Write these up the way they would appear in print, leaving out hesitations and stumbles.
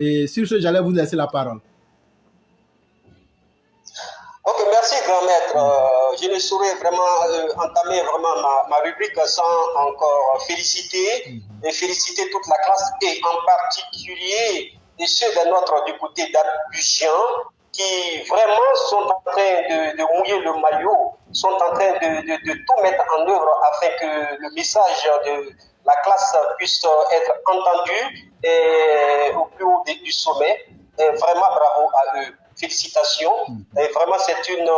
Et sur ce, j'allais vous laisser la parole. Ok, merci grand maître. Je ne saurais vraiment entamer vraiment ma rubrique sans encore féliciter toute la classe et en particulier ceux de notre député d'Abidjan qui vraiment sont en train de mouiller le maillot, sont en train de tout mettre en œuvre afin que le message de la classe puisse être entendu au plus haut du sommet. Et vraiment bravo à eux. Félicitations. Et vraiment, c'est une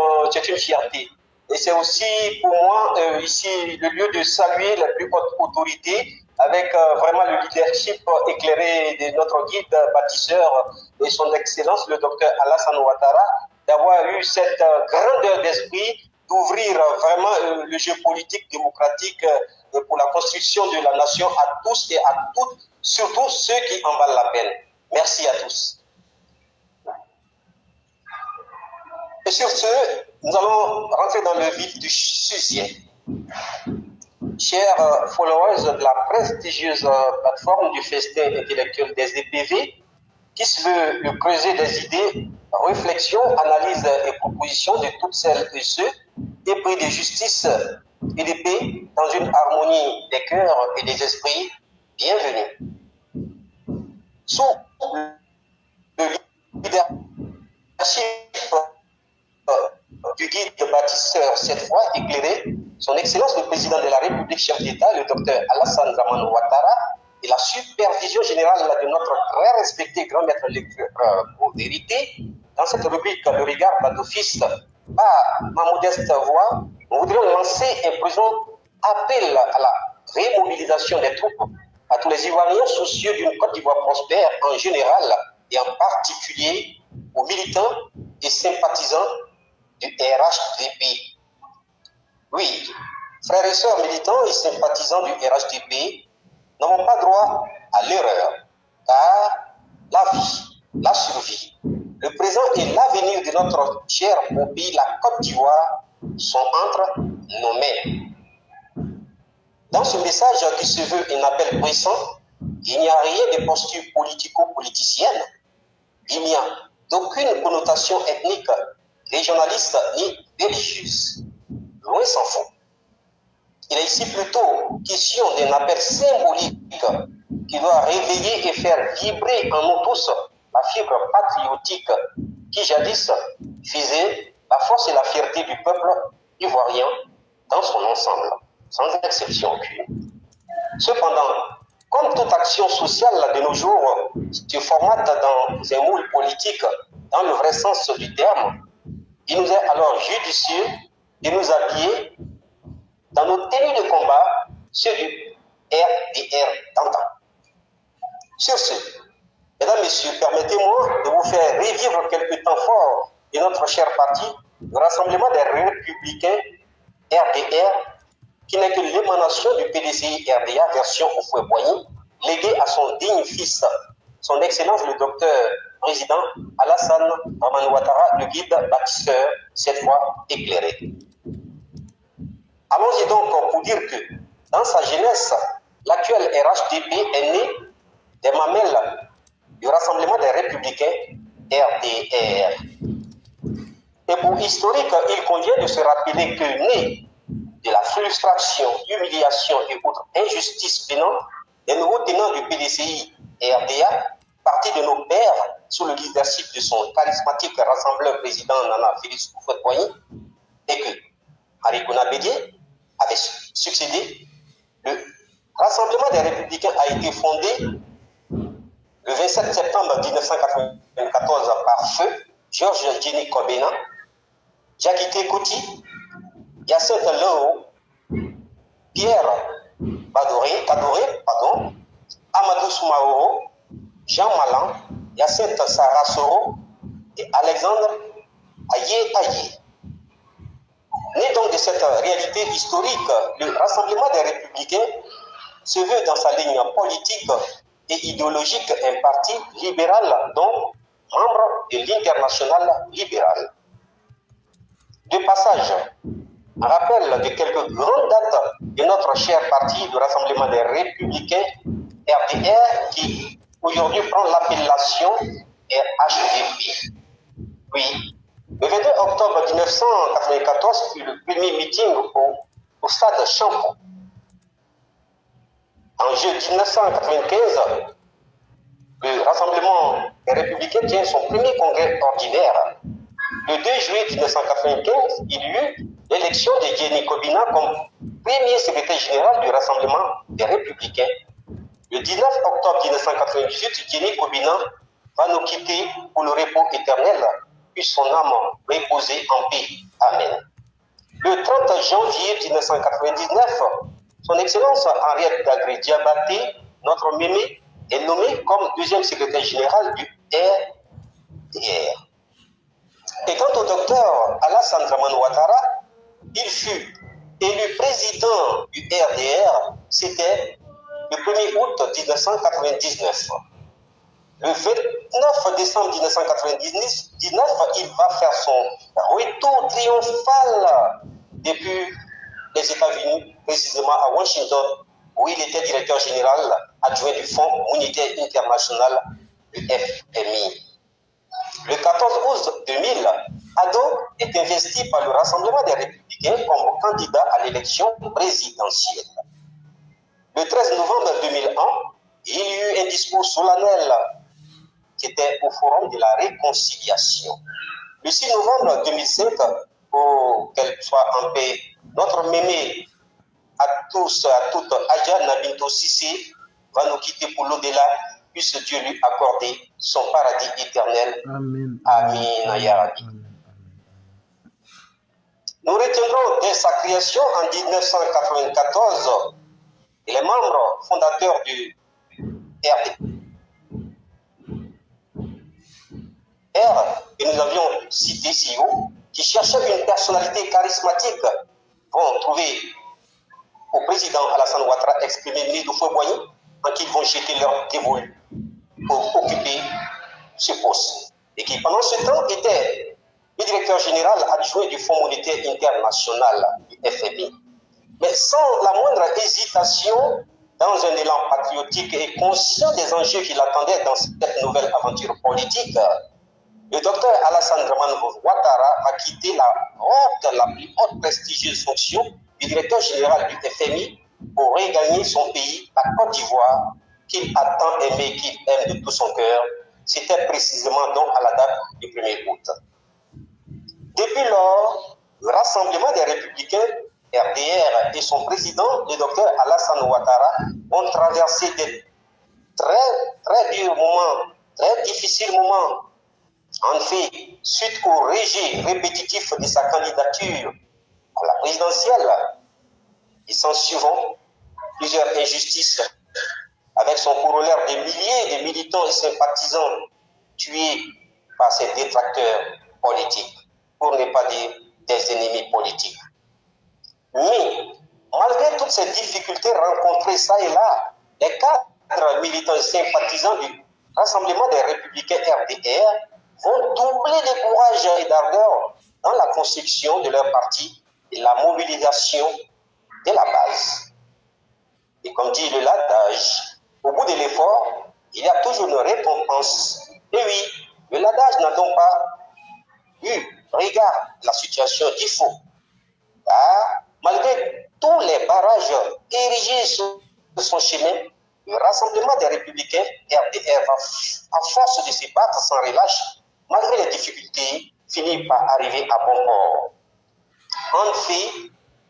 fierté. Et c'est aussi pour moi ici le lieu de saluer la plus haute autorité avec vraiment le leadership éclairé de notre guide bâtisseur et son excellence, le docteur Alassane Ouattara, d'avoir eu cette grandeur d'esprit d'ouvrir vraiment le jeu politique démocratique pour la construction de la nation à tous et à toutes, surtout ceux qui en valent la peine. Merci à tous. Et sur ce, nous allons rentrer dans le vif du sujet. Chers followers de la prestigieuse plateforme du festin intellectuel des EPV, qui se veut le creuset des idées, réflexions, analyses et propositions de toutes celles et ceux épris de justice et de paix dans une harmonie des cœurs et des esprits. Bienvenue. Sous le leadership du guide bâtisseur, cette fois éclairé, son Excellence le Président de la République, chef d'État, le docteur Alassane Dramane Ouattara, et la supervision générale de notre très respecté grand maître lecteur pour vérité, dans cette rubrique Le regard bas d'office, par ma modeste voix, nous voudrions lancer un présent appel à la rémobilisation des troupes à tous les Ivoiriens soucieux d'une Côte d'Ivoire prospère en général et en particulier aux militants et sympathisants du RHDP. Oui, frères et sœurs militants et sympathisants du RHDP n'avons pas droit à l'erreur, car la vie, la survie, le présent et l'avenir de notre cher beau pays, la Côte d'Ivoire, sont entre nos mains. Dans ce message qui se veut un appel pressant, il n'y a rien de posture politico-politicienne, il n'y a d'aucune connotation ethnique, régionaliste ni religieuse. Loin s'en faut. Il est ici plutôt question d'un appel symbolique qui doit réveiller et faire vibrer en nous tous la fibre patriotique qui jadis faisait la force et la fierté du peuple ivoirien dans son ensemble, sans exception aucune. Cependant, comme toute action sociale de nos jours se formate dans un moule politique dans le vrai sens du terme, il nous est alors judicieux de nous habiller dans nos tenues de combat, ceux du RDR d'antan. Sur ce, mesdames, messieurs, permettez-moi de vous faire revivre quelques temps forts de notre cher parti, le Rassemblement des Républicains RDR, qui n'est que l'émanation du PDCI RDA version au fouet Boigny, légué à son digne fils, son Excellence le docteur président Alassane Dramane Ouattara, le guide bâtisseur, cette fois éclairé. Allons-y donc pour dire que, dans sa jeunesse, l'actuel RHDP est né des mamelles du Rassemblement des Républicains RDR. Et pour historique, il convient de se rappeler que, né de la frustration, humiliation et autres injustices venant des nouveaux tenants du PDCI et RDA, parti de nos pères sous le leadership de son charismatique rassembleur président Nana Félix Houphouët-Boigny, et que Harry-Kouna Bédié avait succédé, le Rassemblement des Républicains a été fondé le 27 septembre 1994 par feu Georges Jenny Kobena, Diakité Kouti, Yacinthe Leo, Pierre Kadoré, Amadou Soumaoro, Jean Malan, Yacinthe Sarasoro et Alexandre Ayé. Né donc de cette réalité historique, le Rassemblement des Républicains se veut dans sa ligne politique et idéologique un parti libéral, donc membre de l'Internationale libérale. De passage, un rappel de quelques grandes dates de notre cher parti, le Rassemblement des Républicains RDR, qui aujourd'hui prend l'appellation RHDP. Oui, le 22 octobre 1994 fut le premier meeting au stade Champo. En juillet 1995, le Rassemblement des Républicains tient son premier congrès ordinaire. Le 2 juillet 1995, il y eut l'élection de Jenny Kobina comme premier secrétaire général du Rassemblement des Républicains. Le 19 octobre 1998, Jenny Kobina va nous quitter pour le repos éternel, puis son âme reposer en paix. Amen. Le 30 janvier 1999, son Excellence Henriette Dagré Diabaté, notre mémé, est nommée comme deuxième secrétaire général du RDR. Et quant au docteur Alassane Dramane Ouattara, il fut élu président du RDR, c'était le 1er août 1999. Le 29 décembre 1999, il va faire son retour triomphal depuis les États-Unis, précisément à Washington, où il était directeur général adjoint du Fonds monétaire international du FMI. Le 14 août 2000, Ado est investi par le Rassemblement des Républicains comme candidat à l'élection présidentielle. Le 13 novembre 2001, il y eut un discours solennel qui était au Forum de la Réconciliation. Le 6 novembre 2005, pour qu'elle soit en paix, notre mémé à tous, à toutes, Adja Nabinto Sissé, va nous quitter pour l'au-delà, puisse Dieu lui accorder son paradis éternel. Amen. Amin, ya Rabbi. Nous retiendrons dès sa création en 1994 les membres fondateurs du RDR, que nous avions cité si haut, qui cherchaient une personnalité charismatique, vont trouver au président Alassane Ouattara exprimé ministre de Fouet-Boigny en qu'ils vont jeter leur dévolu pour occuper ce poste. Et qui pendant ce temps était le directeur général adjoint du Fonds monétaire international du FMI. Mais sans la moindre hésitation, dans un élan patriotique et conscient des enjeux qui l'attendaient dans cette nouvelle aventure politique, le docteur Alassane Dramane Ouattara a quitté la plus haute prestigieuse fonction du directeur général du FMI pour regagner son pays, la Côte d'Ivoire, qu'il a tant aimé, qu'il aime de tout son cœur. C'était précisément donc à la date du 1er août. Depuis lors, le Rassemblement des Républicains, RDR, et son président, le docteur Alassane Ouattara, ont traversé des très durs moments, très difficiles moments. En fait, suite au rejet répétitif de sa candidature à la présidentielle, et s'en suivant plusieurs injustices, avec son corollaire des milliers de militants et sympathisants tués par ses détracteurs politiques, pour ne pas dire des ennemis politiques. Mais, malgré toutes ces difficultés rencontrées ça et là, les cadres militants et sympathisants du Rassemblement des Républicains RDR vont doubler de courage et d'ardeur dans la construction de leur parti et la mobilisation de la base. Et comme dit le l'adage, au bout de l'effort, il y a toujours une récompense. Et oui, le l'adage n'a donc pas eu regard la situation qu'il faut. Car malgré tous les barrages érigés sur son chemin, le Rassemblement des Républicains RDR va, à force de se battre sans relâche, malgré les difficultés, finit par arriver à bon port. En fait,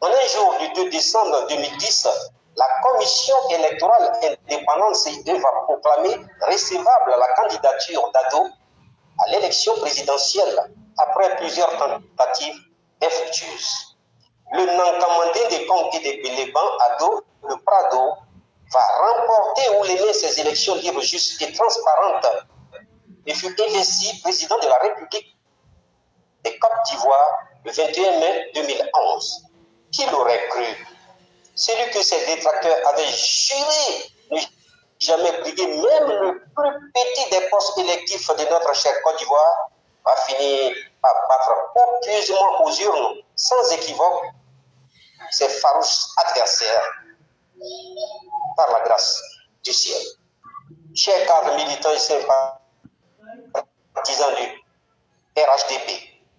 en un jour du 2 décembre 2010, la Commission électorale indépendante CIE va proclamer recevable la candidature d'Ado à l'élection présidentielle après plusieurs tentatives infructueuses. Le Nankamandé des Kong et des Béléban, Ado, le Prado, va remporter ou l'aimer ces élections libres, justes et transparentes et fut investi président de la République de Côte d'Ivoire le 21 mai 2011. Qui l'aurait cru? Celui que ses détracteurs avaient juré ne jamais briguer même le plus petit des postes électifs de notre chère Côte d'Ivoire va finir par battre copieusement aux urnes, sans équivoque, ses farouches adversaires par la grâce du ciel. chers cadres militants et sympathisants du RHDP,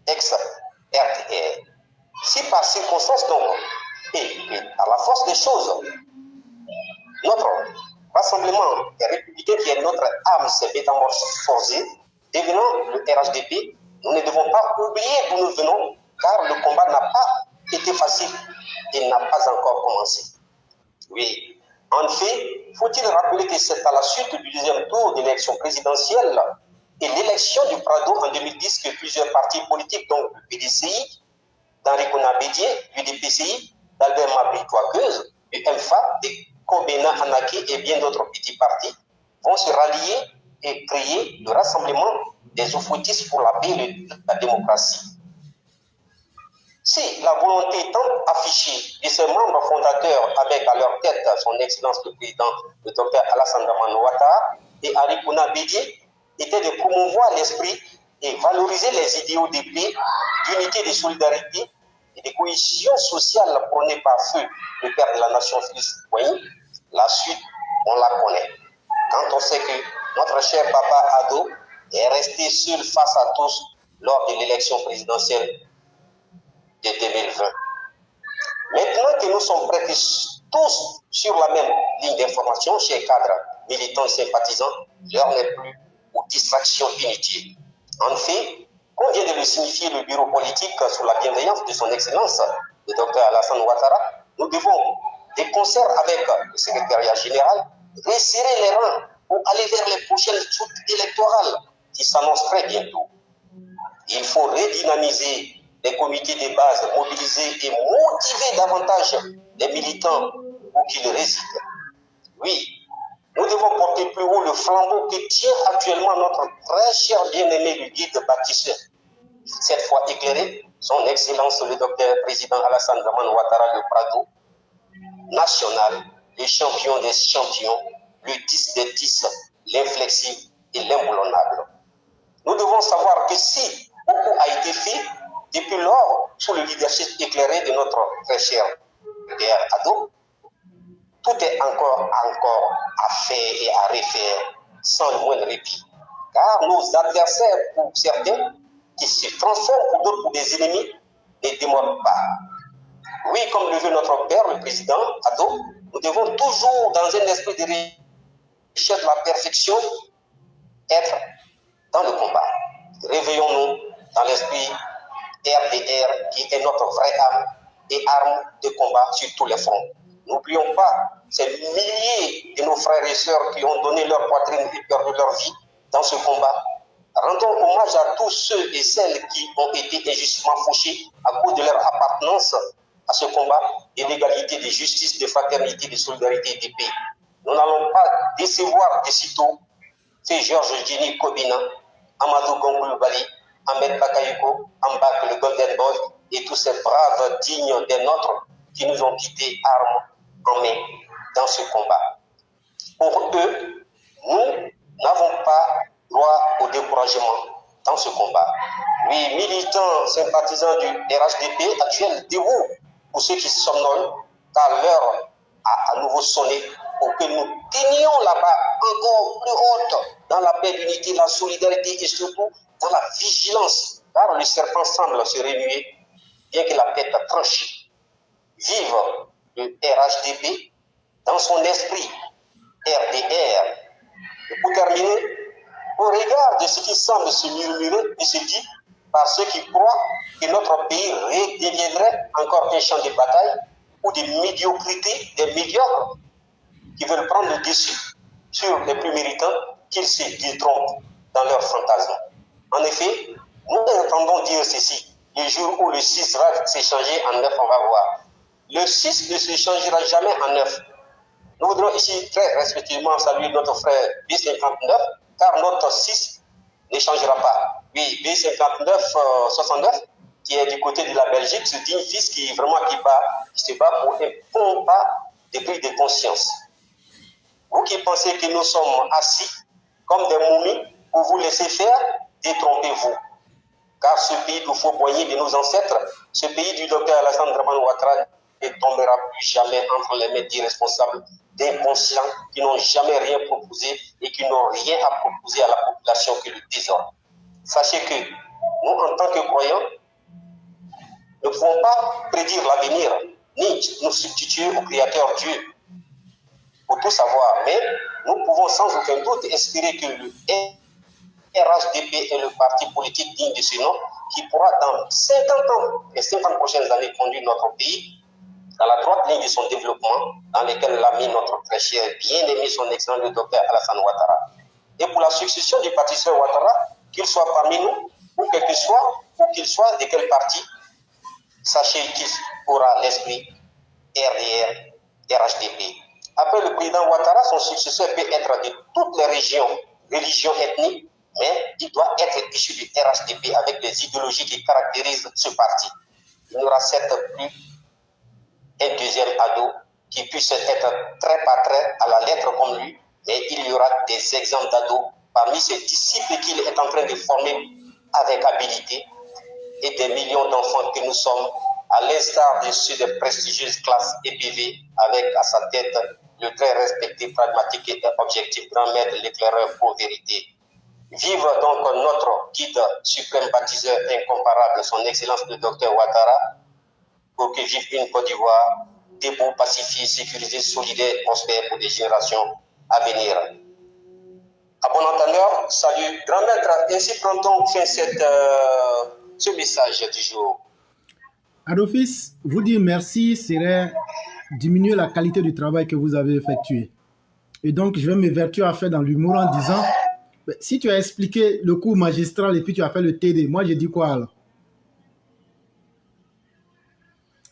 ex-RDR, si par circonstance donc, et à la force des choses, notre rassemblement républicain qui est notre âme s'est métamorphosée, devenant le RHDP, nous ne devons pas oublier d'où nous venons, car le combat n'a pas été facile et n'a pas encore commencé. Oui, en fait, faut-il rappeler que c'est à la suite du deuxième tour de l'élection présidentielle et l'élection du Prado en 2010 que plusieurs partis politiques, donc le PDCI, d'Henri Bédié, du DPCI, d'Albert Mabry-Touaqueuse, du MFA, de Kobena Anaki et bien d'autres petits partis vont se rallier et créer le rassemblement des oufoutistes pour la paix et la démocratie. Si la volonté tant affichée de ses membres fondateurs avec à leur tête son Excellence le Président, le Dr Alassane Dramane Ouattara et Henri Bédié, était de promouvoir l'esprit et valoriser les idéaux de paix, d'unité, de solidarité et de cohésion sociale prônée par feu le père de la nation Félix Houphouët, la suite, on la connaît. Quand on sait que notre cher papa Ado est resté seul face à tous lors de l'élection présidentielle de 2020. Maintenant que nous sommes prêts tous sur la même ligne d'information, chers cadres, militants et sympathisants, l'heure n'est plus aux distractions inutiles. En fait, comme vient de le signifier le bureau politique sous la bienveillance de son Excellence, le Dr Alassane Ouattara, nous devons, de concert avec le secrétariat général, resserrer les rangs pour aller vers les prochaines joutes électorales qui s'annoncent très bientôt. Il faut redynamiser les comités de base, mobiliser et motiver davantage les militants pour qu'ils résident. Oui, nous devons porter plus haut le flambeau que tient actuellement notre très cher bien-aimé le guide baptiste, cette fois éclairé, son Excellence le Docteur Président Alassane Dramane Ouattara le Prado, national, le champion des champions, le 10 des 10, l'inflexible et l'imboulonnable. Nous devons savoir que si beaucoup a été fait depuis lors sous le leadership éclairé de notre très cher DR Ado, tout est encore à faire et à refaire sans le moindre répit. Car nos adversaires, pour certains, qui se transforment pour d'autres pour des ennemis, ne démordent pas. Oui, comme le veut notre père, le président Ado, nous devons toujours, dans un esprit de recherche de la perfection, être dans le combat. Réveillons-nous dans l'esprit RDR qui est notre vraie âme et arme de combat sur tous les fronts. N'oublions pas ces milliers de nos frères et sœurs qui ont donné leur poitrine et perdu leur vie dans ce combat. Rendons hommage à tous ceux et celles qui ont été injustement fauchés à cause de leur appartenance à ce combat et d'égalité, de justice, de fraternité, de solidarité et de paix. Nous n'allons pas décevoir de sitôt ces Georges Jenny Kobina, Amadou Gongoulou Bali, Ahmed Bakayoko, Ambak le Golden Boy et tous ces braves dignes des nôtres qui nous ont quittés armes en main dans ce combat. Pour eux, nous n'avons pas droit au découragement dans ce combat. Oui, militants, sympathisants du RHDP actuel, debout pour ceux qui somnolent, car l'heure a à nouveau sonné pour que nous tenions là-bas encore plus haute dans la paix, l'unité, la solidarité et surtout dans la vigilance, car le serpent semble se remuer, bien que la tête tranchée. Vive le RHDP dans son esprit RDR. Et pour terminer, au regard de ce qui semble se murmurer et se dit par ceux qui croient que notre pays redeviendrait encore un champ de bataille ou de médiocrité, des médiocres qui veulent prendre le dessus sur les plus méritants, qu'ils se détrompent dans leurs fantasmes. En effet, nous entendons dire ceci, le jour où le 6 va s'échanger en 9, on va voir. Le 6 ne se changera jamais en 9. Nous voudrons ici très respectueusement saluer notre frère B59, car notre 6 ne changera pas. Oui, B59-69, qui est du côté de la Belgique, ce digne fils qui se bat pour un combat de prise de conscience. Vous qui pensez que nous sommes assis comme des momies pour vous laisser faire, détrompez-vous. Car ce pays du faux boyer de nos ancêtres, ce pays du docteur Alassane Dramane Ouattara ne tombera plus jamais entre les mains d'irresponsables, d'inconscients qui n'ont jamais rien proposé et qui n'ont rien à proposer à la population que le désordre. Sachez que nous, en tant que croyants, ne pouvons pas prédire l'avenir, ni nous substituer au Créateur Dieu pour tout savoir, mais nous pouvons sans aucun doute espérer que le RHDP est le parti politique digne de ce nom qui pourra dans 50 ans, les 50 prochaines années, conduire notre pays dans la droite ligne de son développement, dans lequel l'a mis notre très cher, bien-aimé, son excellent le docteur Alassane Ouattara. Et pour la succession du pâtisseur Ouattara, qu'il soit parmi nous, ou quel que soit, ou qu'il soit de quel parti, sachez qu'il aura l'esprit RDR, RHDP. Après le président Ouattara, son successeur peut être de toutes les régions, religions, ethnies, mais il doit être issu du RHDP avec les idéologies qui caractérisent ce parti. Il n'y aura certes plus un deuxième ado qui puisse être très patrait à la lettre comme lui, mais il y aura des exemples d'ados parmi ses disciples qu'il est en train de former avec habileté et des millions d'enfants que nous sommes, à l'instar de ceux des prestigieuses classes EPV, avec à sa tête le très respecté, pragmatique et objectif grand maître, l'éclaireur pour vérité. Vive donc notre guide suprême baptiseur incomparable, son excellence le docteur Ouattara, pour que vive une Côte d'Ivoire debout, pacifiée, sécurisée, solidaire, prospère pour des générations à venir. À bon entendeur, salut grand maître, ainsi prend-on fin ce message du jour. À d'office, vous dire merci serait diminuer la qualité du travail que vous avez effectué. Et donc, je vais m'évertuer à faire dans l'humour en disant, si tu as expliqué le cours magistral et puis tu as fait le TD, moi j'ai dit quoi alors?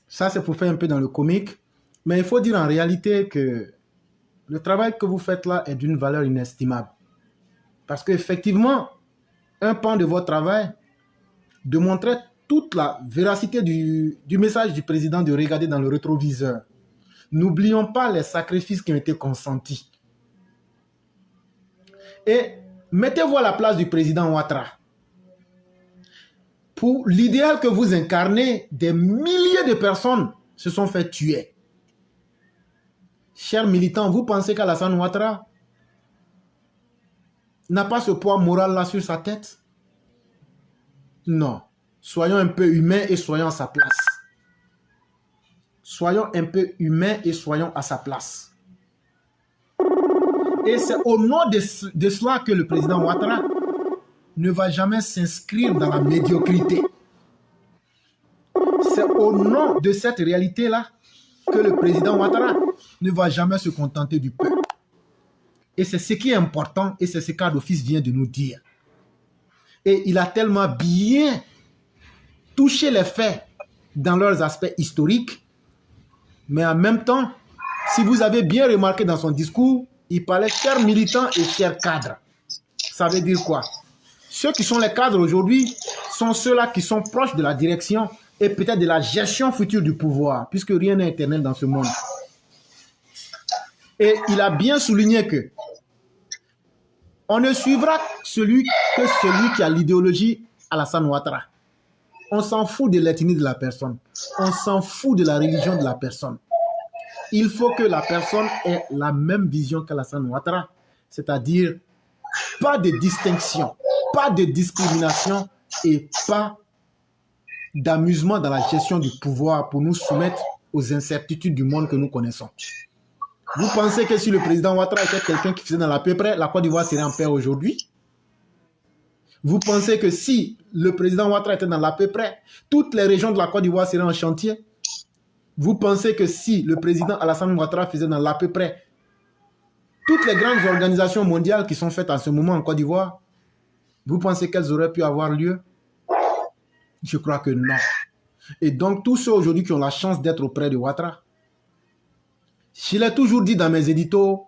Ça, c'est pour faire un peu dans le comique. Mais il faut dire en réalité que le travail que vous faites là est d'une valeur inestimable. Parce qu'effectivement, un pan de votre travail démontrait toute la véracité du message du président de regarder dans le rétroviseur. N'oublions pas les sacrifices qui ont été consentis. Et mettez-vous à la place du président Ouattara. Pour l'idéal que vous incarnez, des milliers de personnes se sont fait tuer. Chers militants, vous pensez qu'Alassane Ouattara n'a pas ce poids moral-là sur sa tête? Non. Soyons un peu humains et soyons à sa place. Soyons un peu humains et soyons à sa place. Et c'est au nom de cela que le président Ouattara ne va jamais s'inscrire dans la médiocrité. C'est au nom de cette réalité-là que le président Ouattara ne va jamais se contenter du peuple. Et c'est ce qui est important et c'est ce qu'Adoffice vient de nous dire. Et il a tellement bien touché les faits dans leurs aspects historiques, mais en même temps, si vous avez bien remarqué dans son discours, il parlait chers militants et chers cadres. Ça veut dire quoi? Ceux qui sont les cadres aujourd'hui sont ceux-là qui sont proches de la direction et peut-être de la gestion future du pouvoir, puisque rien n'est éternel dans ce monde. Et il a bien souligné que on ne suivra celui qui a l'idéologie Alassane Ouattara. On s'en fout de l'ethnie de la personne. On s'en fout de la religion de la personne. Il faut que la personne ait la même vision qu'Alassane Ouattara, c'est-à-dire pas de distinction, pas de discrimination et pas d'amusement dans la gestion du pouvoir pour nous soumettre aux incertitudes du monde que nous connaissons. Vous pensez que si le président Ouattara était quelqu'un qui faisait dans la paix près, la Côte d'Ivoire serait en paix aujourd'hui? Vous pensez que si le président Ouattara était dans la paix près, toutes les régions de la Côte d'Ivoire seraient en chantier? Vous pensez que si le président Alassane Ouattara faisait dans la paix près, toutes les grandes organisations mondiales qui sont faites en ce moment en Côte d'Ivoire, vous pensez qu'elles auraient pu avoir lieu? Je crois que non. Et donc tous ceux aujourd'hui qui ont la chance d'être auprès de Ouattara, je l'ai toujours dit dans mes éditos,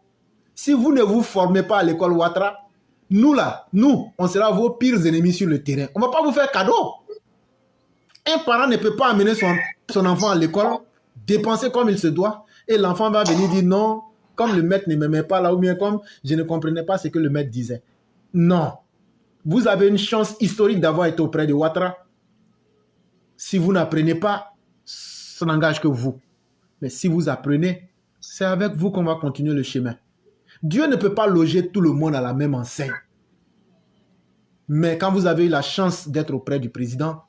si vous ne vous formez pas à l'école Ouattara, nous, on sera vos pires ennemis sur le terrain. On ne va pas vous faire cadeau. Un parent ne peut pas amener son enfant à l'école, dépenser comme il se doit, et l'enfant va venir dire non, comme le maître ne m'aimait pas là, ou bien comme je ne comprenais pas ce que le maître disait. Non. Vous avez une chance historique d'avoir été auprès de Ouattara. Si vous n'apprenez pas, ça n'engage que vous. Mais si vous apprenez, c'est avec vous qu'on va continuer le chemin. Dieu ne peut pas loger tout le monde à la même enseigne. Mais quand vous avez eu la chance d'être auprès du président,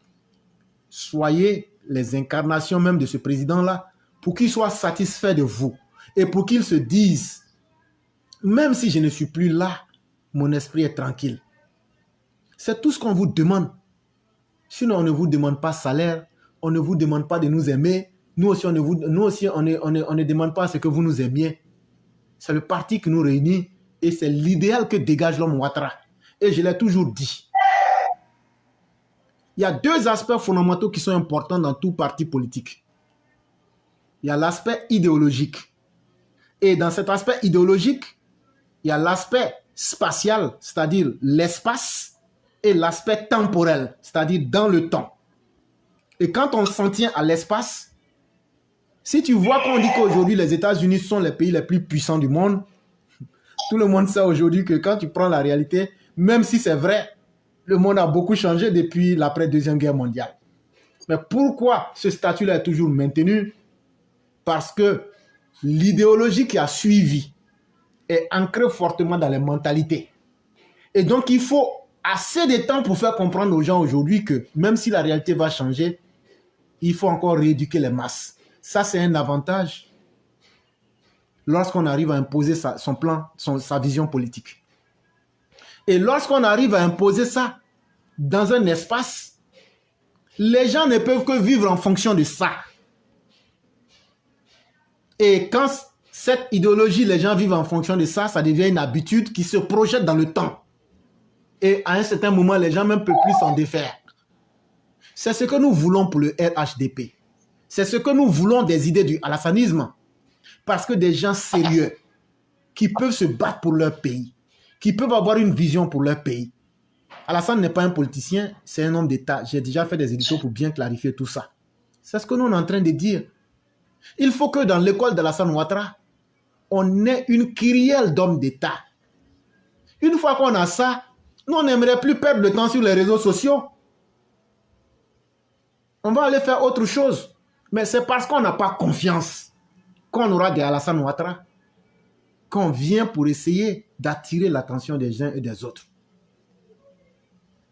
soyez les incarnations même de ce président-là pour qu'il soit satisfait de vous et pour qu'il se dise, même si je ne suis plus là, mon esprit est tranquille. C'est tout ce qu'on vous demande. Sinon, on ne vous demande pas salaire, on ne vous demande pas de nous aimer, nous aussi, on ne demande pas ce que vous nous aimiez. C'est le parti qui nous réunit et c'est l'idéal que dégage l'homme Ouattara. Et je l'ai toujours dit. Il y a deux aspects fondamentaux qui sont importants dans tout parti politique. Il y a l'aspect idéologique. Et dans cet aspect idéologique, il y a l'aspect spatial, c'est-à-dire l'espace, et l'aspect temporel, c'est-à-dire dans le temps. Et quand on s'en tient à l'espace, si tu vois qu'on dit qu'aujourd'hui les États-Unis sont les pays les plus puissants du monde, tout le monde sait aujourd'hui que quand tu prends la réalité, même si c'est vrai, le monde a beaucoup changé depuis l'après-deuxième guerre mondiale. Mais pourquoi ce statut-là est toujours maintenu? Parce que l'idéologie qui a suivi est ancrée fortement dans les mentalités. Et donc, il faut assez de temps pour faire comprendre aux gens aujourd'hui que même si la réalité va changer, il faut encore rééduquer les masses. Ça, c'est un avantage lorsqu'on arrive à imposer son plan, sa vision politique. Et lorsqu'on arrive à imposer ça dans un espace, les gens ne peuvent que vivre en fonction de ça. Et quand cette idéologie, les gens vivent en fonction de ça, ça devient une habitude qui se projette dans le temps. Et à un certain moment, les gens même ne peuvent plus s'en défaire. C'est ce que nous voulons pour le RHDP. C'est ce que nous voulons des idées du alassanisme. Parce que des gens sérieux qui peuvent se battre pour leur pays, qui peuvent avoir une vision pour leur pays. Alassane n'est pas un politicien, c'est un homme d'État. J'ai déjà fait des éditions pour bien clarifier tout ça. C'est ce que nous sommes en train de dire. Il faut que dans l'école d'Alassane Ouattara, on ait une kyrielle d'hommes d'État. Une fois qu'on a ça, nous on n'aimerait plus perdre le temps sur les réseaux sociaux. On va aller faire autre chose. Mais c'est parce qu'on n'a pas confiance qu'on aura des Alassane Ouattara qu'on vient pour essayer d'attirer l'attention des uns et des autres.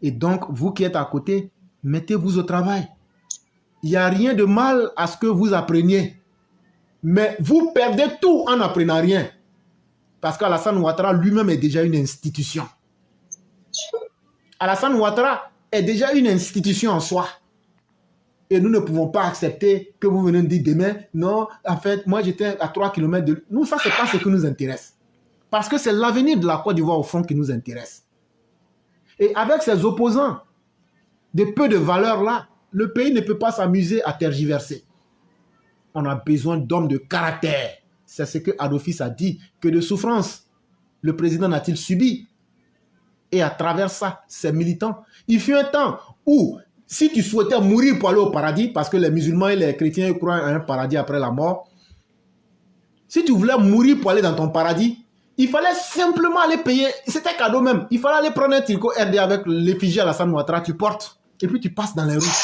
Et donc, vous qui êtes à côté, mettez-vous au travail. Il n'y a rien de mal à ce que vous appreniez. Mais vous perdez tout en n'apprenant rien. Parce qu'Alassane Ouattara lui-même est déjà une institution. Alassane Ouattara est déjà une institution en soi. Et nous ne pouvons pas accepter que vous venez nous dire demain, non, en fait, moi j'étais à 3 km de... Nous, ça, c'est pas ce qui nous intéresse. Parce que c'est l'avenir de la Côte d'Ivoire, au fond, qui nous intéresse. Et avec ces opposants de peu de valeur là, le pays ne peut pas s'amuser à tergiverser. On a besoin d'hommes de caractère. C'est ce que Adolphis a dit, que de souffrance, le président n'a-t-il subi. Et à travers ça, ces militants, il fut un temps où, si tu souhaitais mourir pour aller au paradis, parce que les musulmans et les chrétiens croient à un paradis après la mort, si tu voulais mourir pour aller dans ton paradis, il fallait simplement aller payer, c'était cadeau même, il fallait aller prendre un tricot RD avec l'effigie Alassane Ouattara, tu portes, et puis tu passes dans les rues.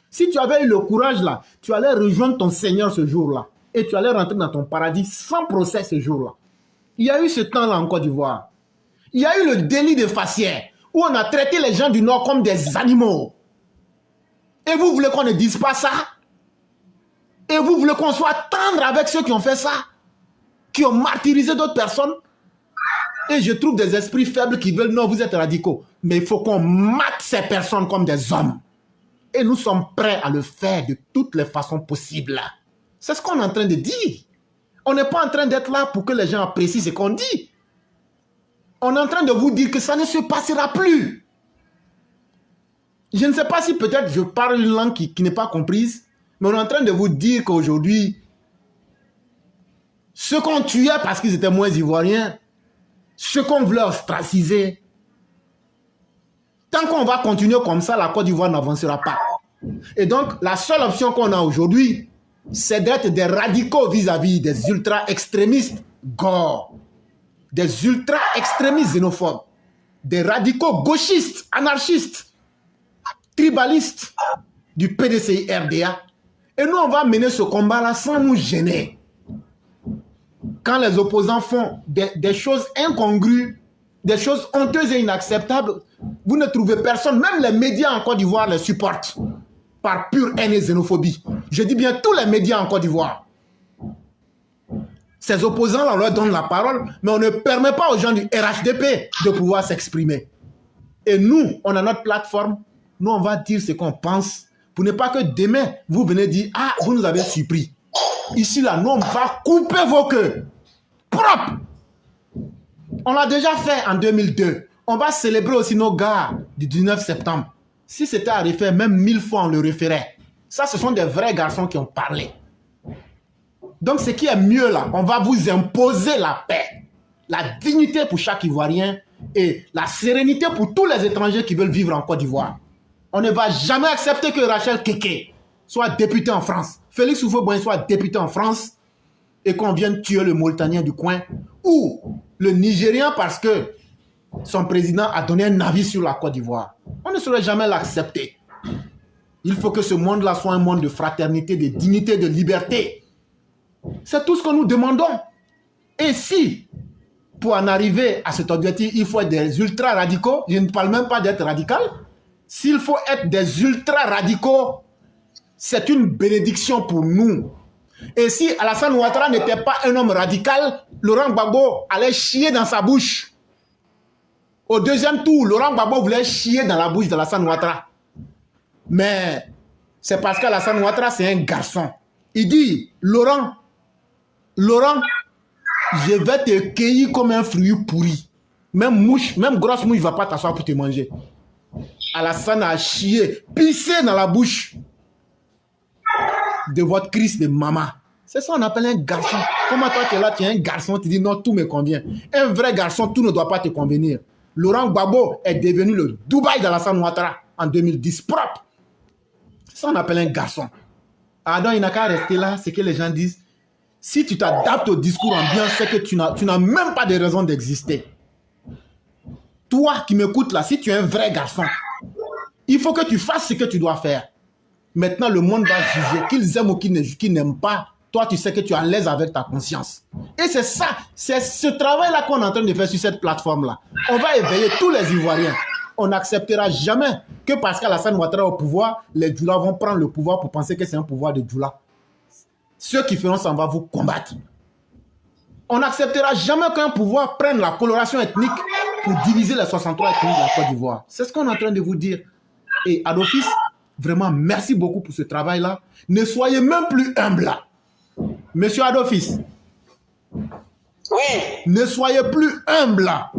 Si tu avais eu le courage là, tu allais rejoindre ton Seigneur ce jour-là, et tu allais rentrer dans ton paradis sans procès ce jour-là. Il y a eu ce temps-là en Côte d'Ivoire. Il y a eu le délit de faciès, où on a traité les gens du Nord comme des animaux. Et vous voulez qu'on ne dise pas ça? Et vous voulez qu'on soit tendre avec ceux qui ont fait ça? Qui ont martyrisé d'autres personnes? Et je trouve des esprits faibles qui veulent, non, vous êtes radicaux. Mais il faut qu'on mate ces personnes comme des hommes. Et nous sommes prêts à le faire de toutes les façons possibles. C'est ce qu'on est en train de dire. On n'est pas en train d'être là pour que les gens apprécient ce qu'on dit. On est en train de vous dire que ça ne se passera plus. Je ne sais pas si peut-être je parle une langue qui n'est pas comprise, mais on est en train de vous dire qu'aujourd'hui, ceux qu'on tuait parce qu'ils étaient moins ivoiriens, ceux qu'on voulait ostraciser, tant qu'on va continuer comme ça, la Côte d'Ivoire n'avancera pas. Et donc, la seule option qu'on a aujourd'hui, c'est d'être des radicaux vis-à-vis des ultra-extrémistes gore, des ultra-extrémistes xénophobes, des radicaux gauchistes, anarchistes, tribalistes du PDCI RDA Et nous, on va mener ce combat-là sans nous gêner. Quand les opposants font des choses incongrues, des choses honteuses et inacceptables, vous ne trouvez personne, même les médias en Côte d'Ivoire les supportent par pure haine et xénophobie. Je dis bien tous les médias en Côte d'Ivoire. Ces opposants-là, on leur donne la parole, mais on ne permet pas aux gens du RHDP de pouvoir s'exprimer. Et nous, on a notre plateforme, nous, on va dire ce qu'on pense, pour ne pas que demain, vous venez dire, ah, vous nous avez surpris. Ici, là, nous, on va couper vos queues. Propre. On l'a déjà fait en 2002. On va célébrer aussi nos gars du 19 septembre. Si c'était à refaire, même 1000 fois, on le referait. Ça, ce sont des vrais garçons qui ont parlé. Donc, ce qui est mieux là, on va vous imposer la paix, la dignité pour chaque Ivoirien et la sérénité pour tous les étrangers qui veulent vivre en Côte d'Ivoire. On ne va jamais accepter que Rachel Keke soit député en France, Félix Houphouët-Boigny soit député en France et qu'on vienne tuer le Mauritanien du coin ou le Nigérien parce que son président a donné un avis sur la Côte d'Ivoire. On ne saurait jamais l'accepter. Il faut que ce monde-là soit un monde de fraternité, de dignité, de liberté. C'est tout ce que nous demandons. Et si, pour en arriver à cet objectif, il faut être des ultra-radicaux, je ne parle même pas d'être radical, s'il faut être des ultra-radicaux, c'est une bénédiction pour nous. Et si Alassane Ouattara n'était pas un homme radical, Laurent Gbagbo allait chier dans sa bouche. Au deuxième tour, Laurent Gbagbo voulait chier dans la bouche d'Alassane Ouattara. Mais c'est parce qu'Alassane Ouattara, c'est un garçon. Il dit, Laurent, je vais te cueillir comme un fruit pourri. Même mouche, même grosse mouche ne va pas t'asseoir pour te manger. Alassane a chié, pissé dans la bouche de votre Christ de maman. C'est ça qu'on appelle un garçon. Comment toi tu es là, tu es un garçon, tu dis non, tout me convient. Un vrai garçon, tout ne doit pas te convenir. Laurent Gbagbo est devenu le Dubaï d'Alassane Ouattara en 2010, propre. C'est ça qu'on appelle un garçon. Ah donc il n'a qu'à rester là, c'est que les gens disent. Si tu t'adaptes au discours ambiant, c'est que tu n'as même pas de raison d'exister. Toi qui m'écoutes là, si tu es un vrai garçon, il faut que tu fasses ce que tu dois faire. Maintenant, le monde va juger, qu'ils aiment ou qu'ils n'aiment pas. Toi, tu sais que tu es à l'aise avec ta conscience. Et c'est ça, c'est ce travail-là qu'on est en train de faire sur cette plateforme-là. On va éveiller tous les Ivoiriens. On n'acceptera jamais que parce qu'Alassane Ouattara est au pouvoir, les Djoula vont prendre le pouvoir pour penser que c'est un pouvoir de Djoula. Ceux qui feront ça, on va vous combattre. On n'acceptera jamais qu'un pouvoir prenne la coloration ethnique pour diviser les 63 ethnies de la Côte d'Ivoire. C'est ce qu'on est en train de vous dire. Et à l'office, vraiment, merci beaucoup pour ce travail-là. Ne soyez même plus humble là. Monsieur Adolphis. Oui. Ne soyez plus humble là.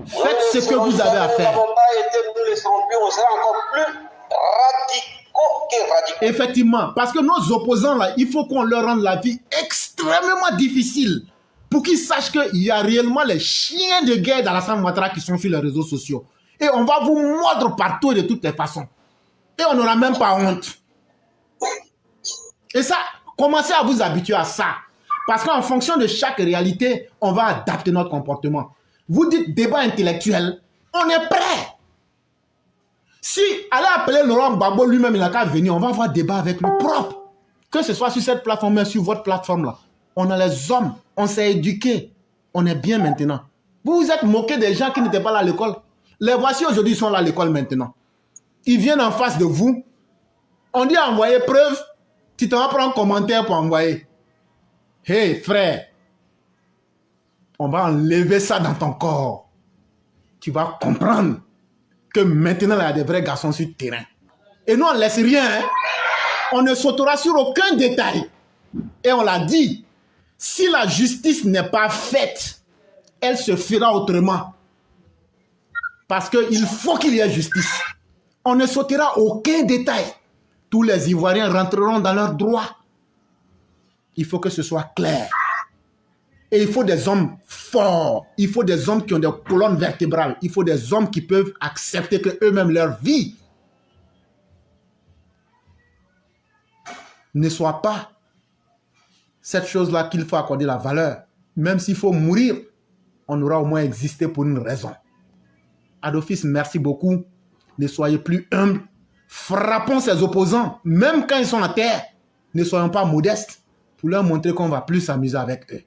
Faites ce que vous avez à faire. Nous n'avons pas été, nous ne serons plus, on sera encore plus radicaux que radicaux. Effectivement, parce que nos opposants là, il faut qu'on leur rende la vie extrêmement difficile pour qu'ils sachent qu'il y a réellement les chiens de guerre d'Alassane Ouattara qui sont sur les réseaux sociaux. Et on va vous mordre partout et de toutes les façons. Et on n'aura même pas honte. Et ça, commencez à vous habituer à ça. Parce qu'en fonction de chaque réalité, on va adapter notre comportement. Vous dites débat intellectuel, on est prêt. Si allez appeler Laurent Gbagbo lui-même, il n'a qu'à venir, on va avoir débat avec lui propre. Que ce soit sur cette plateforme, mais sur votre plateforme-là. On a les hommes, on s'est éduqués. On est bien maintenant. Vous vous êtes moqué des gens qui n'étaient pas là à l'école. Les voici aujourd'hui, ils sont là à l'école maintenant. Ils viennent en face de vous. On dit envoyer preuve. Tu t'en vas prendre un commentaire pour envoyer. Hey frère, on va enlever ça dans ton corps. Tu vas comprendre que maintenant, il y a des vrais garçons sur le terrain. Et nous, on ne laisse rien. Hein? On ne sautera sur aucun détail. Et on l'a dit, si la justice n'est pas faite, elle se fera autrement. Parce qu'il faut qu'il y ait justice. On ne sautera aucun détail. Tous les Ivoiriens rentreront dans leurs droits. Il faut que ce soit clair. Et il faut des hommes forts. Il faut des hommes qui ont des colonnes vertébrales. Il faut des hommes qui peuvent accepter que eux-mêmes leur vie ne soit pas cette chose-là qu'il faut accorder la valeur. Même s'il faut mourir, on aura au moins existé pour une raison. Adolphis, merci beaucoup. Ne soyez plus humble. Frappons ses opposants, même quand ils sont à terre. Ne soyons pas modestes pour leur montrer qu'on va plus s'amuser avec eux.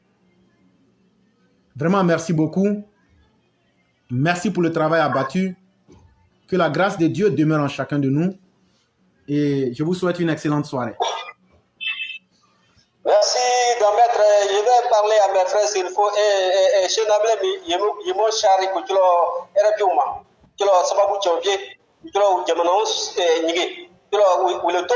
Vraiment, merci beaucoup. Merci pour le travail abattu. Que la grâce de Dieu demeure en chacun de nous. Et je vous souhaite une excellente soirée. Merci, grand maître. Je vais parler à mes frères s'il faut. Et chez Nablé, il m'a charré que tu l'as RPUMA. Tu l'as sababu tchonvier. Tu l'as Djamanos Nigé. Tu l'as Wileto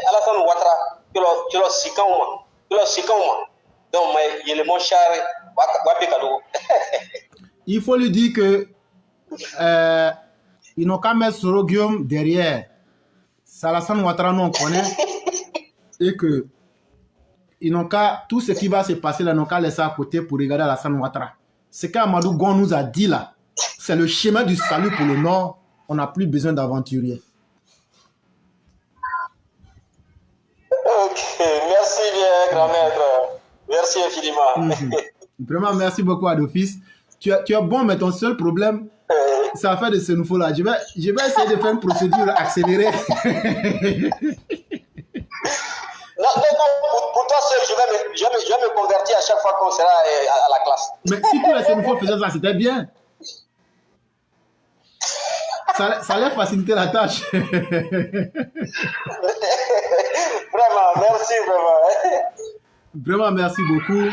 Alassane Ouattara. Tu l'as Sikauma. Tu l'as Sikauma. Donc, il est mon charré. Il faut lui dire que ils n'ont qu'à mettre Sorogium derrière. Alassane Ouattara, nous on connaît. Et que ils n'ont qu'à, tout ce qui va se passer là, ils n'ont qu'à laisser à côté pour regarder Alassane Ouattara. Ce qu'Amadou Gon nous a dit là, c'est le chemin du salut pour le Nord. On n'a plus besoin d'aventuriers. Ok, merci bien, grand maître. Merci infiniment. Vraiment, merci beaucoup, Adolphis. Tu es bon, mais ton seul problème, c'est à faire de ce nouveau-là. Je vais essayer de faire une procédure accélérée. Non, pour toi seul, je vais me convertir à chaque fois qu'on sera à la classe. Mais si tous les Sénéfois faisaient ça, c'était bien. Ça allait faciliter la tâche. Vraiment, merci, vraiment. Vraiment, merci beaucoup.